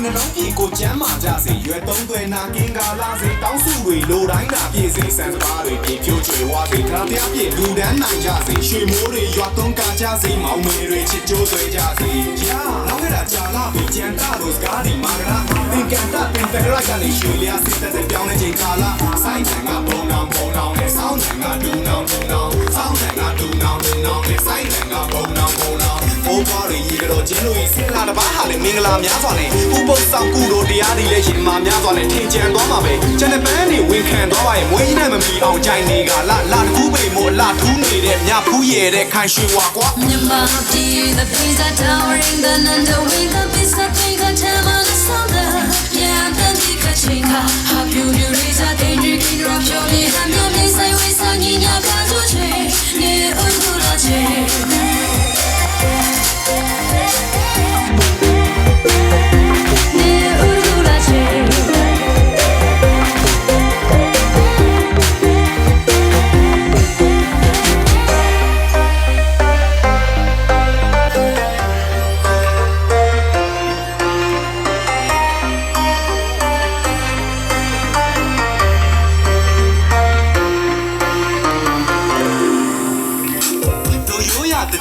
နှလုံးပြေကိုကျမ်းမာကြစေရွယ်သုံးသွဲနာကင်းကားလာစေတောင်းစုတွေလိုတိုင်းလာပြည့်စေစံစပါးတွေပြေဖြိုးချွေဝါစေခါတရားပြေလူဒန်းနိုင်ကြစေရွှေမိုးတွေရွာသွန်းကားကြစေမောင်မေတွေချစ်ကြိုးဆွဲကြစေရာနောက်ခဲ့တာကြာလာပြီကြံတာလို့စကားဒီမာကရာသင်ကန်တာပင်တရိုက်ကနေရွှေလျာစစ်တဲ့ပြောင်းနေချိန်ကာလာဆိုင်နိုင်ကပုံနောင်နဲ့စောင်းနိုင်ကဒူနောင်စောင်းနိုင်ကဒူနောင်နဲ့ဆိုင်နိုင်ကပုံနောင်ဘိုးဘွားတွေရေကတော့ကျင်းလို့စင်လာတပားဟာလေမင်္ဂလာများစွာနဲ့ဥပုသ်ဆောင်ကုသိုလ်တရားတွေလည်းရင်မာများစွာနဲ့ထင်ကြံသွားမှာပဲကျန်တဲ့ပန်းတွေဝင်ခံသွားပါရင်မွေးနဲ့မမီအောင်ကြိုင်နေကလာတခုပိတ်မို့လာထူးနေတဲ့မြဖူးရတဲ့ခိုင်ရွှေဝါကွာမြန်မာပြည် the pizza towering the nando wing the pizza thing the time on the sunday yeah then the kitchen have you raise a danger king rock your hand your place I wish I knew ya ga so che ne undula che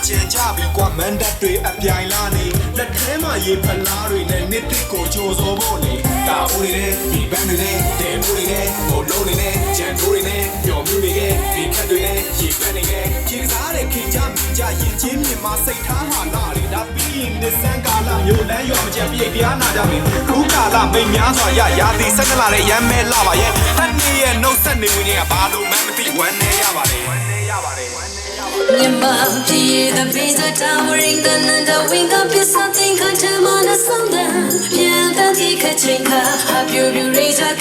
ကြံကြပြီကွာမန်တပ်တွေအပြိုင်လာနေလက်ထဲမှာရေဖလားတွေနဲ့နှစ်တစ်ကိုကြိုးစိုးဖို့လေတာအိုးတွေနဲ့ဒီဘန်းတွေနဲ့တဲမိုးတွေနဲ့ဟိုလုံးတွေနဲ့ကြံတိုးတွေနဲ့ပျော်မြူတွေကဒီခက်တွေနဲ့ရေပန်းတွေနဲ့ခြေစားတဲ့ခင်ကြမြင်ကြရင်ချင်းမြင်မှာစိတ်ထားဟာလာတွေဒါပြီးရင်နှစ်ဆန်းကာလမျိုးလမ်းရွာမကျပြည့်တရားနာကြပြီခုကာလမိတ်များစွာရာသီစက်ကလာတဲ့ရမ်းမဲလာပါရဲ့တန်နေရဲ့နှုတ်ဆက်နေဝင်ကဘာလို့မှမသိဝမ်းနေရပါတယ်Myanmar, the pizza towering the nando wing up is something can't turn on a sunday. Yeah, the kitchen have you raise a